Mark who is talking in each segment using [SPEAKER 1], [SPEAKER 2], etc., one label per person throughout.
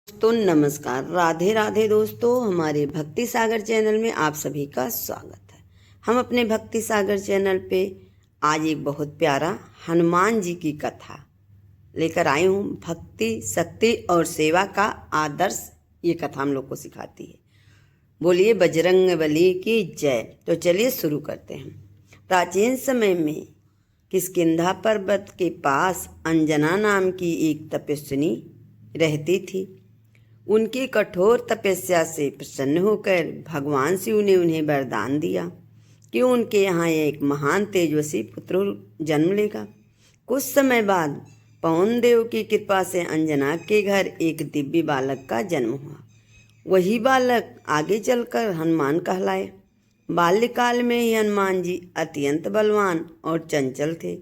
[SPEAKER 1] तो नमस्कार, राधे राधे दोस्तों। हमारे भक्ति सागर चैनल में आप सभी का स्वागत है। हम अपने भक्ति सागर चैनल पे आज एक बहुत प्यारा हनुमान जी की कथा लेकर आए हूँ। भक्ति, शक्ति और सेवा का आदर्श ये कथा हम लोग को सिखाती है। बोलिए बजरंग बली की जय। तो चलिए शुरू करते हैं। प्राचीन समय में किष्किंधा पर्वत के पास अंजना नाम की एक तपस्विनी रहती थी। उनकी कठोर तपस्या से प्रसन्न होकर भगवान शिव ने उन्हें वरदान दिया कि उनके यहाँ एक महान तेजस्वी पुत्र जन्म लेगा। कुछ समय बाद पवन देव की कृपा से अंजना के घर एक दिव्य बालक का जन्म हुआ। वही बालक आगे चलकर हनुमान कहलाए। बाल्यकाल में ही हनुमान जी अत्यंत बलवान और चंचल थे।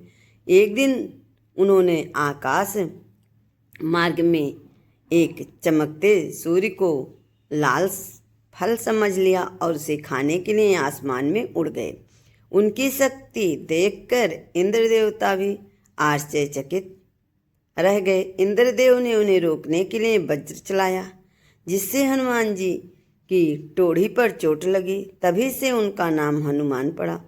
[SPEAKER 1] एक दिन उन्होंने आकाश मार्ग में एक चमकते सूर्य को लाल फल समझ लिया और उसे खाने के लिए आसमान में उड़ गए। उनकी शक्ति देखकर इंद्र देवता भी आश्चर्यचकित रह गए। इंद्रदेव ने उन्हें रोकने के लिए वज्र चलाया, जिससे हनुमान जी की टोड़ी पर चोट लगी। तभी से उनका नाम हनुमान पड़ा।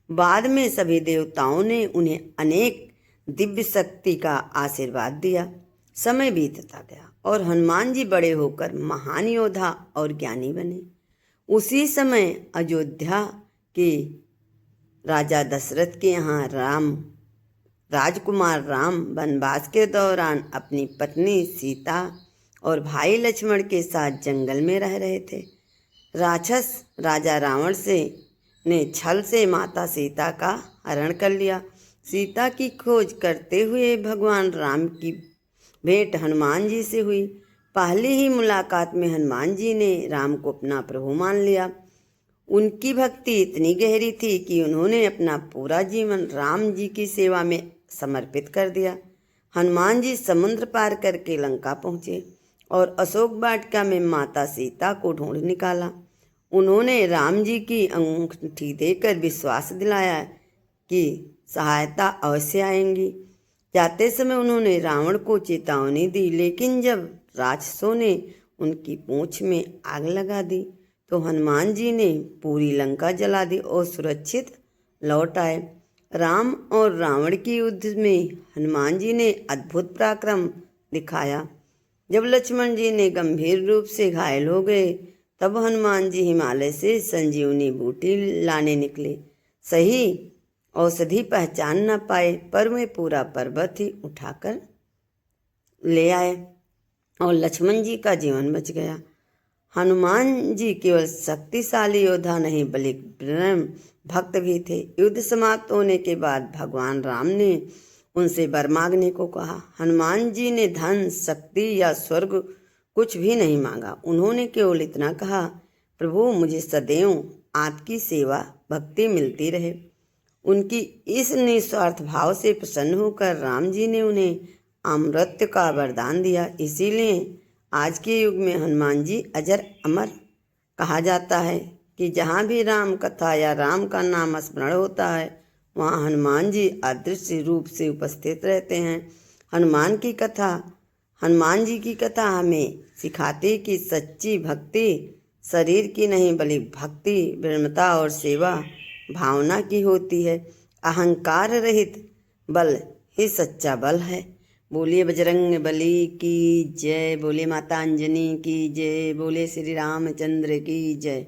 [SPEAKER 1] बाद में सभी देवताओं ने उन्हें अनेक दिव्य शक्ति का आशीर्वाद दिया। समय बीतता गया और हनुमान जी बड़े होकर महान योद्धा और ज्ञानी बने। उसी समय अयोध्या के राजा दशरथ के यहाँ राजकुमार राम वनवास के दौरान अपनी पत्नी सीता और भाई लक्ष्मण के साथ जंगल में रह रहे थे। राक्षस राजा रावण ने छल से माता सीता का हरण कर लिया। सीता की खोज करते हुए भगवान राम की भेंट हनुमान जी से हुई। पहली ही मुलाकात में हनुमान जी ने राम को अपना प्रभु मान लिया। उनकी भक्ति इतनी गहरी थी कि उन्होंने अपना पूरा जीवन राम जी की सेवा में समर्पित कर दिया। हनुमान जी समुद्र पार करके लंका पहुँचे और अशोक वाटिका में माता सीता को ढूंढ निकाला। उन्होंने राम जी की अंगूठी देकर विश्वास दिलाया कि सहायता अवश्य आएंगी। जाते समय उन्होंने रावण को चेतावनी दी, लेकिन जब राक्षसों ने उनकी पूंछ में आग लगा दी तो हनुमान जी ने पूरी लंका जला दी और सुरक्षित लौट आए। राम और रावण की युद्ध में हनुमान जी ने अद्भुत पराक्रम दिखाया। जब लक्ष्मण जी ने गंभीर रूप से घायल हो गए तब हनुमान जी हिमालय से संजीवनी बूटी लाने निकले। सही औषधि पहचान न पाए, पर वे पूरा पर्वत ही उठाकर ले आए और लक्ष्मण जी का जीवन बच गया। हनुमान जी केवल शक्तिशाली योद्धा नहीं बल्कि प्रेम भक्त भी थे। युद्ध समाप्त होने के बाद भगवान राम ने उनसे वर मांगने को कहा। हनुमान जी ने धन, शक्ति या स्वर्ग कुछ भी नहीं मांगा। उन्होंने केवल इतना कहा, प्रभु मुझे सदैव आपकी सेवा भक्ति मिलती रहे। उनकी इस निस्वार्थ भाव से प्रसन्न होकर राम जी ने उन्हें अमृत का वरदान दिया। इसीलिए आज के युग में हनुमान जी अजर अमर कहा जाता है कि जहाँ भी राम कथा या राम का नाम स्मरण होता है वहाँ हनुमान जी अदृश्य रूप से उपस्थित रहते हैं। हनुमान जी की कथा हमें सिखाती कि सच्ची भक्ति शरीर की नहीं बल्कि भक्ति, विनम्रता और सेवा भावना की होती है। अहंकार रहित बल ही सच्चा बल है। बोलिए बजरंग बली की जय। बोले माता अंजनी की जय। बोले श्री रामचंद्र की जय।